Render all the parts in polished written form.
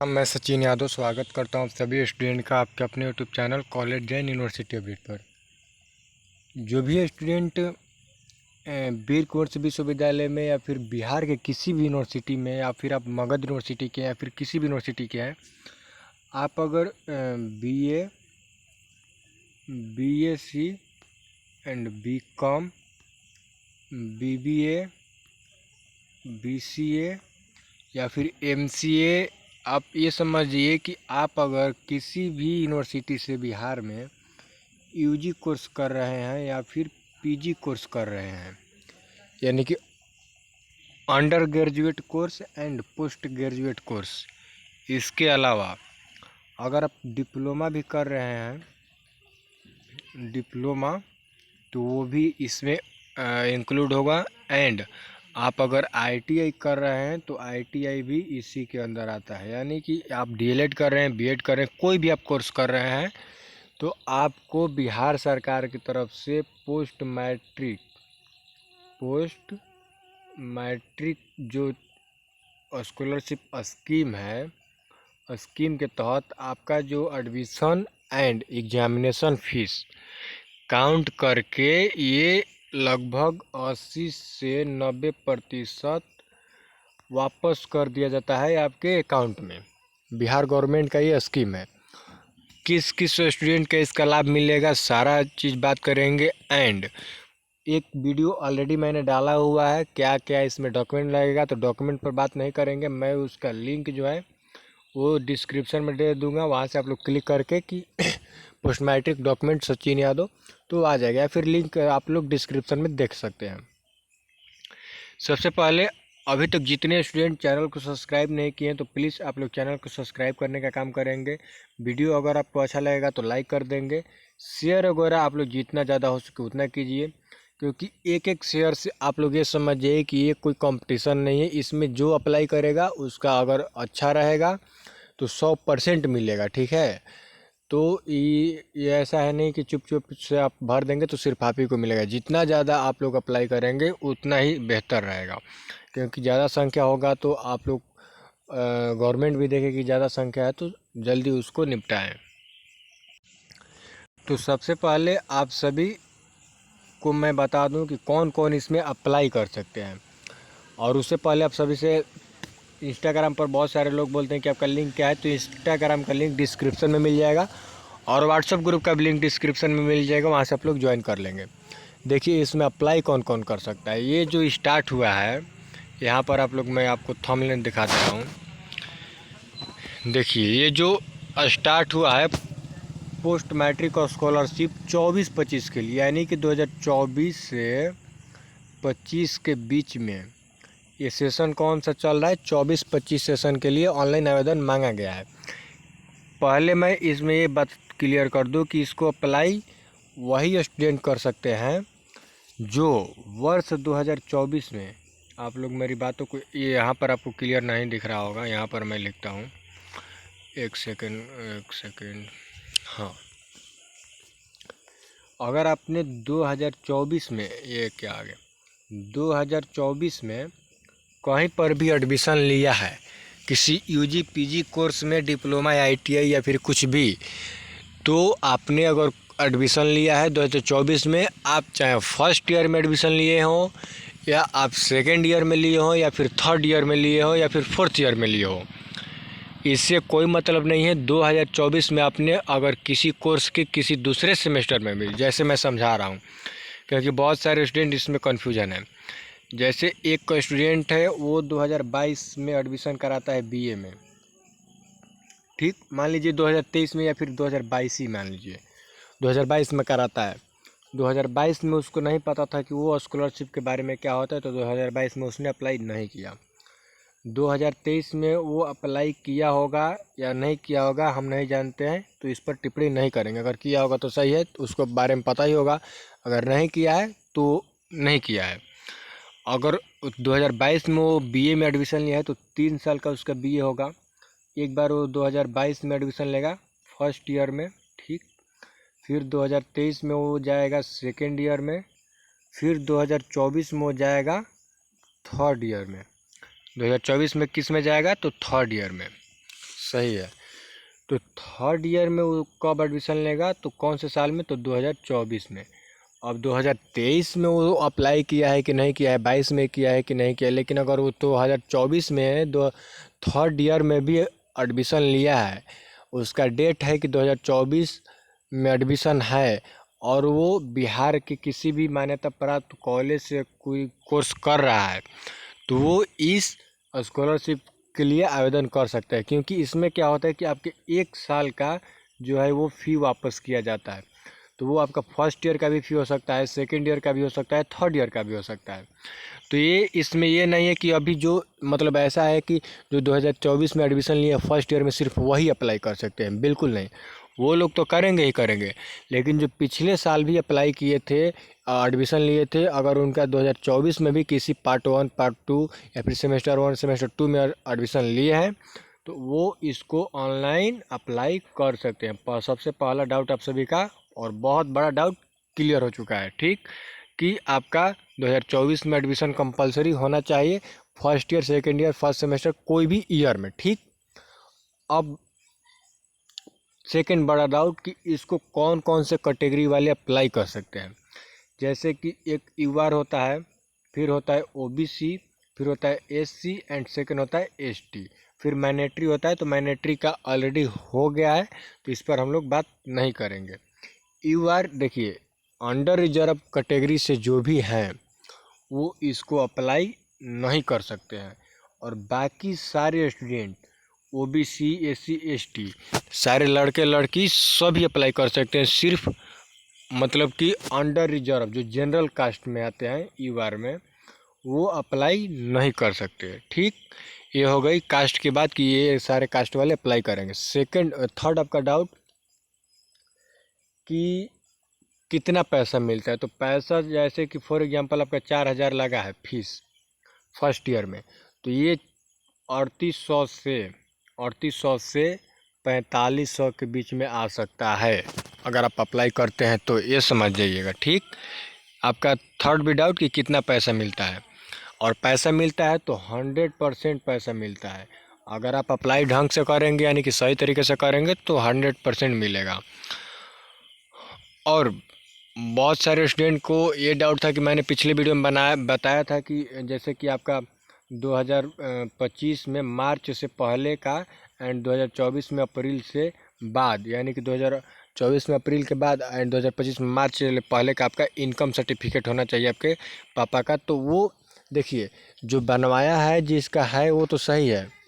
मैं सचिन यादव स्वागत करता हूं सभी स्टूडेंट का आपके अपने YouTube channel college Jain university update पर। जो भी स्टूडेंट वीर कुंवर विश्वविद्यालय में या फिर बिहार के किसी भी यूनिवर्सिटी में या फिर आप मगध यूनिवर्सिटी के या फिर किसी भी यूनिवर्सिटी के हैं, आप अगर BA, BSc and BCom, BBA, BCA या फिर एमसीए, आप ये समझिए कि आप अगर किसी भी यूनिवर्सिटी से बिहार में यूजी कोर्स कर रहे हैं या फिर पीजी कोर्स कर रहे हैं, यानी कि under graduate course and post graduate course, इसके अलावा अगर आप डिप्लोमा भी कर रहे हैं, डिप्लोमा, तो वो भी इसमें इंक्लूड होगा। एंड आप अगर आईटीआई कर रहे हैं तो आईटीआई भी इसी के अंदर आता है, यानी कि आप डीएलएड कर रहे हैं, बीएड कर रहे हैं, कोई भी आप कोर्स कर रहे हैं तो आपको बिहार सरकार की तरफ से पोस्ट मैट्रिक जो स्कॉलरशिप स्कीम है, स्कीम के तहत आपका जो admission and examination fees count करके ये लगभग 80 से 90% वापस कर दिया जाता है आपके अकाउंट में। बिहार गवर्नमेंट का ये स्कीम है। किस किस स्टूडेंट का इसका लाभ मिलेगा, सारा चीज़ बात करेंगे। एंड एक वीडियो ऑलरेडी मैंने डाला हुआ है, क्या क्या इसमें डॉक्यूमेंट लगेगा, तो डॉक्यूमेंट पर बात नहीं करेंगे। मैं उसका लिंक जो है वो डिस्क्रिप्शन में दे दूंगा, वहाँ से आप लोग क्लिक करके कि post matric document Sachin Yadav तो आ जाएगा, फिर लिंक आप लोग डिस्क्रिप्शन में देख सकते हैं। सबसे पहले अभी तक जितने स्टूडेंट चैनल को सब्सक्राइब नहीं किए हैं तो प्लीज़ आप लोग चैनल को सब्सक्राइब करने का काम करेंगे। वीडियो अगर आपको अच्छा लगेगा तो लाइक कर देंगे, शेयर वगैरह आप लोग जितना ज़्यादा हो सके उतना कीजिए, क्योंकि एक एक शेयर से आप लोग ये समझिए कि ये कोई कंपटीशन नहीं है। इसमें जो अप्लाई करेगा उसका अगर अच्छा रहेगा तो 100% मिलेगा, ठीक है। तो ये ऐसा है नहीं कि चुप चुप से आप भर देंगे तो सिर्फ आप ही को मिलेगा। जितना ज़्यादा आप लोग अप्लाई करेंगे उतना ही बेहतर रहेगा, क्योंकि ज़्यादा संख्या होगा तो आप लोग गवर्नमेंट भी देखे कि ज़्यादा संख्या है तो जल्दी उसको निपटाएं। तो सबसे पहले आप सभी को मैं बता दूं कि कौन कौन इसमें अप्लाई कर सकते हैं। और उससे पहले आप सभी से, इंस्टाग्राम पर बहुत सारे लोग बोलते हैं कि आपका लिंक क्या है, तो इंस्टाग्राम का लिंक डिस्क्रिप्शन में मिल जाएगा और व्हाट्सएप ग्रुप का भी लिंक डिस्क्रिप्शन में मिल जाएगा, वहाँ से आप लोग ज्वाइन कर लेंगे। देखिए इसमें अप्लाई कौन कौन कर सकता है। ये जो स्टार्ट हुआ है यहाँ पर आप लोग, मैं आपको थंबनेल दिखा देता हूँ। देखिए ये जो स्टार्ट हुआ है पोस्ट मैट्रिक और स्कॉलरशिप 24-25 के लिए, यानी कि 2024 से 25 के बीच में ये सेशन कौन सा चल रहा है, 24-25 सेशन के लिए ऑनलाइन आवेदन मांगा गया है। पहले मैं इसमें ये बात क्लियर कर दूं कि इसको अप्लाई वही स्टूडेंट कर सकते हैं जो वर्ष 2024 में, आप लोग मेरी बातों को, ये यहाँ पर आपको क्लियर नहीं दिख रहा होगा, यहाँ पर मैं लिखता हूँ, एक सेकेंड, हाँ। अगर आपने 2024 में, ये क्या आ गया, 2024 में कहीं पर भी एडमिशन लिया है किसी यूजी पीजी कोर्स में, डिप्लोमा या आईटीआई या फिर कुछ भी, तो आपने अगर एडमिशन लिया है 2024 में, आप चाहे फर्स्ट ईयर में एडमिशन लिए हों या आप सेकेंड ईयर में लिए हों या फिर थर्ड ईयर में लिए हो या फिर फोर्थ ईयर में लिए हो, इससे कोई मतलब नहीं है। 2024 में आपने अगर किसी कोर्स के किसी दूसरे सेमेस्टर में भी, जैसे मैं समझा रहा हूँ क्योंकि बहुत सारे स्टूडेंट इसमें कन्फ्यूजन है। जैसे एक स्टूडेंट है वो 2022 में एडमिशन कराता है बीए में, ठीक, मान लीजिए 2023 में या फिर 2022 ही मान लीजिए 2022 में कराता है। 2022 में उसको नहीं पता था कि वो स्कॉलरशिप के बारे में क्या होता है, तो 2022 में उसने अप्लाई नहीं किया। 2023 में वो अप्लाई किया होगा या नहीं किया होगा हम नहीं जानते हैं, तो इस पर टिप्पणी नहीं करेंगे। अगर किया होगा तो सही है, तो उसको बारे में पता ही होगा, अगर नहीं किया है तो नहीं किया है। अगर 2022 में वो बीए में एडमिशन लिया है तो 3 साल का उसका बीए होगा। एक बार वो 2022 में एडमिशन लेगा फर्स्ट ईयर में, ठीक, फिर 2023 में वो जाएगा सेकेंड ईयर में, फिर 2024 में वो जाएगा थर्ड ईयर में। 2024 में किस में जाएगा, तो थर्ड ईयर में। सही है। तो थर्ड ईयर में वो कब एडमिशन लेगा, तो कौन से साल में, तो 2024 में। अब 2023 में वो अप्लाई किया है कि नहीं किया है, 22 में किया है कि नहीं किया है, लेकिन अगर वो 2024 में दो थर्ड ईयर में भी एडमिशन लिया है, उसका डेट है कि 2024 में एडमिशन है, और वो बिहार के किसी भी मान्यता प्राप्त कॉलेज से कोई कोर्स कर रहा है, तो वो इस स्कॉलरशिप के लिए आवेदन कर सकते हैं। क्योंकि इसमें क्या होता है कि आपके 1 साल का जो है वो फ़ी वापस किया जाता है। तो वो आपका फर्स्ट ईयर का भी फ़ी हो सकता है, सेकेंड ईयर का भी हो सकता है, थर्ड ईयर का भी हो सकता है। तो ये इसमें ये नहीं है कि अभी जो मतलब ऐसा है कि जो 2024 में एडमिशन लिए फर्स्ट ईयर में सिर्फ वही अप्लाई कर सकते हैं, बिल्कुल नहीं। वो लोग तो करेंगे ही करेंगे, लेकिन जो पिछले साल भी अप्लाई किए थे, एडमिशन लिए थे, अगर उनका 2024 में भी किसी पार्ट 1 पार्ट 2 या फिर सेमेस्टर 1 सेमेस्टर 2 में एडमिशन लिए हैं, तो वो इसको ऑनलाइन अप्लाई कर सकते हैं। सबसे पहला डाउट आप सभी का, और बहुत बड़ा डाउट, क्लियर हो चुका है। ठीक, कि आपका 2024 में एडमिशन कंपलसरी होना चाहिए, first year second year first semester कोई भी ईयर में। ठीक, अब सेकेंड बड़ा डाउट कि इसको कौन कौन से कैटेगरी वाले अप्लाई कर सकते हैं। जैसे कि एक यूआर होता है, फिर होता है ओबीसी, फिर होता है एससी एंड सेकंड होता है एसटी, फिर मैनेटरी होता है। तो मैनेटरी का ऑलरेडी हो गया है, तो इस पर हम लोग बात नहीं करेंगे। यूआर देखिए, अंडर रिजर्व कैटेगरी से जो भी हैं वो इसको अप्लाई नहीं कर सकते हैं, और बाकी सारे स्टूडेंट ओबीसी एससी एसटी सारे लड़के लड़की सभी अप्लाई कर सकते हैं। सिर्फ मतलब कि अंडर रिजर्व जो जनरल कास्ट में आते हैं यूआर में, वो अप्लाई नहीं कर सकते। ठीक, ये हो गई कास्ट की बात कि ये सारे कास्ट वाले अप्लाई करेंगे। सेकंड थर्ड आपका डाउट कि कितना पैसा मिलता है। तो पैसा जैसे कि फॉर एग्जांपल आपका 4,000 लगा है फीस फर्स्ट ईयर में, तो ये 3800 से 4500 के बीच में आ सकता है अगर आप अप्लाई करते हैं, तो ये समझ जाइएगा। ठीक, आपका थर्ड भी डाउट कि कितना पैसा मिलता है, और पैसा मिलता है तो 100% पैसा मिलता है। अगर आप अप्लाई ढंग से करेंगे यानी कि सही तरीके से करेंगे तो 100% मिलेगा। और बहुत सारे स्टूडेंट को ये डाउट था कि मैंने पिछले वीडियो में बताया था कि जैसे कि आपका 2025 में मार्च से पहले का एंड 2024 में अप्रैल से बाद, यानी कि 2024 में अप्रैल के बाद एंड 2025 में मार्च से पहले का आपका इनकम सर्टिफिकेट होना चाहिए आपके पापा का। तो वो देखिए, जो बनवाया है जिसका है वो तो सही है,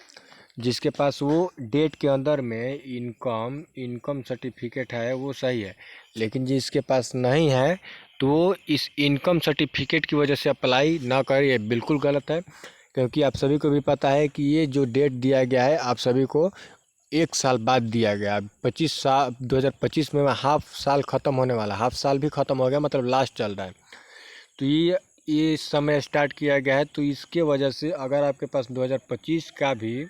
जिसके पास वो डेट के अंदर में इनकम सर्टिफिकेट है वो सही है, लेकिन जिसके पास नहीं है तो वो इस इनकम सर्टिफिकेट की वजह से अप्लाई ना करे, ये बिल्कुल गलत है। क्योंकि आप सभी को भी पता है कि ये जो डेट दिया गया है आप सभी को 1 साल बाद दिया गया। 2025 में हाफ साल ख़त्म होने वाला, हाफ साल भी ख़त्म हो गया, मतलब लास्ट चल रहा है। तो ये समय स्टार्ट किया गया है, तो इसके वजह से अगर आपके पास 2025 का भी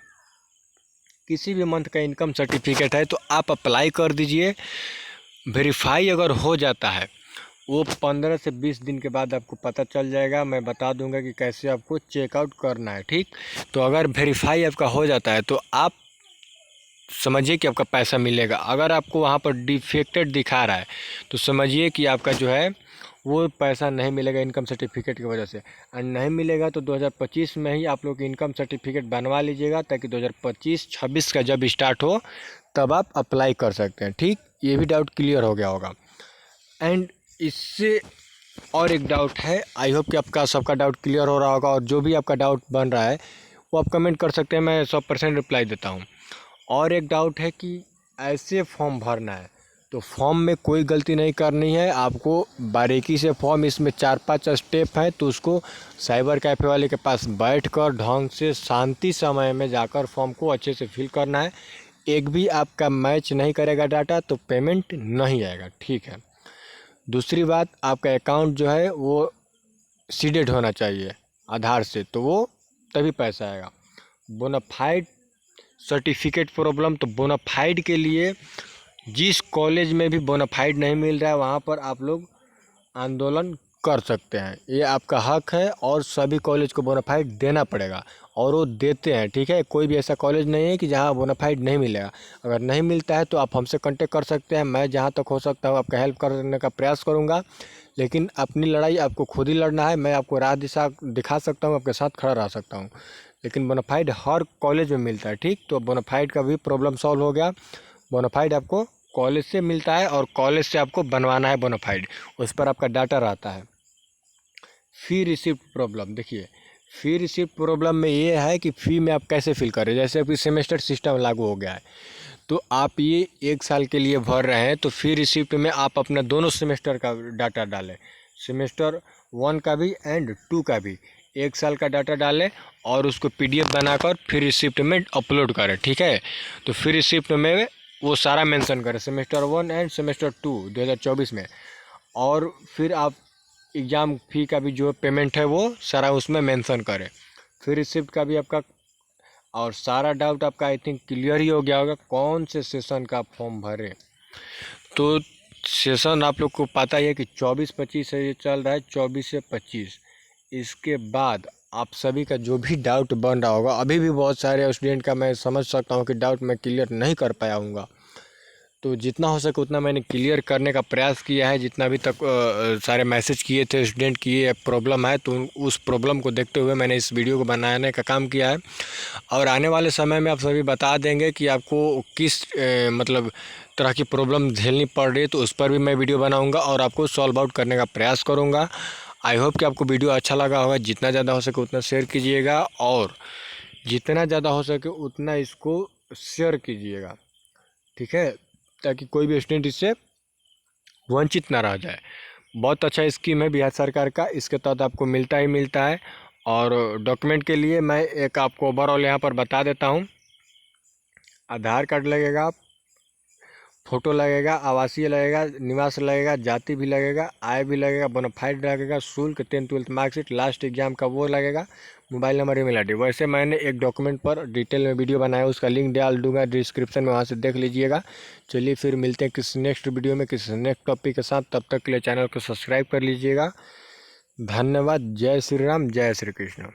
किसी भी मंथ का इनकम सर्टिफिकेट है तो आप अप्लाई कर दीजिए। वेरीफाई अगर हो जाता है, वो 15 से 20 दिन के बाद आपको पता चल जाएगा। मैं बता दूंगा कि कैसे आपको चेकआउट करना है। ठीक, तो अगर वेरीफाई आपका हो जाता है तो आप समझिए कि आपका पैसा मिलेगा। अगर आपको वहाँ पर डिफेक्टेड दिखा रहा है तो समझिए कि आपका जो है वो पैसा नहीं मिलेगा इनकम सर्टिफिकेट की वजह से। और नहीं मिलेगा तो 2025 में ही आप लोग इनकम सर्टिफिकेट बनवा लीजिएगा, ताकि 2025-26 का जब स्टार्ट हो तब आप अप्लाई कर सकते हैं। ठीक, ये भी डाउट क्लियर हो गया होगा। एंड इससे और एक डाउट है, आई होप कि आपका सबका डाउट क्लियर हो रहा होगा, और जो भी आपका डाउट बन रहा है वो आप कमेंट कर सकते हैं, मैं 100% रिप्लाई देता हूँ। और एक डाउट है कि ऐसे फॉर्म भरना है, तो फॉर्म में कोई गलती नहीं करनी है, आपको बारीकी से फॉर्म, इसमें 4-5 स्टेप हैं, तो उसको साइबर कैफ़े वाले के पास बैठकर ढंग से शांति समय में जाकर फॉर्म को अच्छे से फिल करना है। एक भी आपका मैच नहीं करेगा डाटा तो पेमेंट नहीं आएगा। ठीक है, दूसरी बात, आपका अकाउंट जो है वो सीडेड होना चाहिए आधार से, तो वो तभी पैसा आएगा। बोनाफाइड सर्टिफिकेट प्रॉब्लम, तो बोनाफाइड के लिए जिस कॉलेज में भी बोनाफाइड नहीं मिल रहा है वहाँ पर आप लोग आंदोलन कर सकते हैं, ये आपका हक है और सभी कॉलेज को बोनाफाइड देना पड़ेगा और वो देते हैं। ठीक है, कोई भी ऐसा कॉलेज नहीं है कि जहाँ बोनाफाइड नहीं मिलेगा। अगर नहीं मिलता है तो आप हमसे कांटेक्ट कर सकते हैं, मैं जहाँ तक हो सकता हूँ आपका हेल्प करने का प्रयास करूँगा। लेकिन अपनी लड़ाई आपको खुद ही लड़ना है, मैं आपको राह दिशा दिखा सकता हूँ, आपके साथ खड़ा रह सकता हूँ, लेकिन बोनाफाइड हर कॉलेज में मिलता है। ठीक, तो बोनाफाइड का भी प्रॉब्लम सॉल्व हो गया। बोनाफाइड आपको कॉलेज से मिलता है और कॉलेज से आपको बनवाना है बोनाफाइड, उस पर आपका डाटा रहता है। फ़ी रिसिप्ट प्रॉब्लम, देखिए फ़ी रिसिप्ट प्रॉब्लम में ये है कि फ़ी में आप कैसे फिल करें। जैसे अभी सेमेस्टर सिस्टम लागू हो गया है, तो आप ये 1 साल के लिए भर रहे हैं, तो फ़ी रिसिप्ट में आप अपना दोनों सेमेस्टर का डाटा डालें, सेमेस्टर 1 का भी एंड 2 का भी 1 साल का डाटा डालें और उसको PDF बनाकर फ़ी रिसिप्ट में अपलोड करें। ठीक है, तो फ़ी रिसिप्ट में वो सारा मेंशन करें, सेमेस्टर 1 एंड सेमेस्टर 2 2024 में, और फिर आप एग्ज़ाम फ़ी का भी जो पेमेंट है वो सारा उसमें मेंशन करें। फिर रिसिप्ट का भी आपका, और सारा डाउट आपका आई थिंक क्लियर ही हो गया होगा कौन से सेशन का फॉर्म भरें। तो सेशन आप लोग को पता ही है कि 24-25 से ये चल रहा है, 24 से 25। इसके बाद आप सभी का जो भी डाउट बन रहा होगा, अभी भी बहुत सारे स्टूडेंट का मैं समझ सकता हूँ कि डाउट मैं क्लियर नहीं कर पाया हूँगा, तो जितना हो सके उतना मैंने क्लियर करने का प्रयास किया है। जितना भी तक सारे मैसेज किए थे स्टूडेंट की ये प्रॉब्लम है, तो उस प्रॉब्लम को देखते हुए मैंने इस वीडियो को बनाने का काम किया है। और आने वाले समय में आप सभी बता देंगे कि आपको किस मतलब तरह की प्रॉब्लम झेलनी पड़ रही है, तो उस पर भी मैं वीडियो बनाऊँगा और आपको सॉल्व आउट करने का प्रयास करूँगा। आई होप कि आपको वीडियो अच्छा लगा होगा। जितना ज़्यादा हो सके उतना शेयर कीजिएगा और जितना ज़्यादा हो सके उतना इसको शेयर कीजिएगा। ठीक है, ताकि कोई भी स्टूडेंट इससे वंचित ना रह जाए। बहुत अच्छा स्कीम है बिहार सरकार का, इसके तहत आपको मिलता ही मिलता है। और डॉक्यूमेंट के लिए मैं एक आपको ओवरऑल यहाँ पर बता देता हूँ। आधार कार्ड लगेगा, फ़ोटो लगेगा, आवासीय लगेगा, निवास लगेगा, जाति भी लगेगा, आय भी लगेगा, बोनाफाइड लगेगा, शुल्क 10th-12th मार्कशीट, लास्ट एग्जाम का वो लगेगा, मोबाइल नंबर, ईमेल आईडी। वैसे मैंने एक डॉक्यूमेंट पर डिटेल में वीडियो बनाया, उसका लिंक डाल दूंगा डिस्क्रिप्शन में, वहाँ से देख लीजिएगा। चलिए फिर मिलते हैं किसी नेक्स्ट वीडियो में किसी नेक्स्ट टॉपिक के साथ। तब तक के लिए चैनल को सब्सक्राइब कर लीजिएगा। धन्यवाद। जय श्री राम, जय श्री कृष्ण।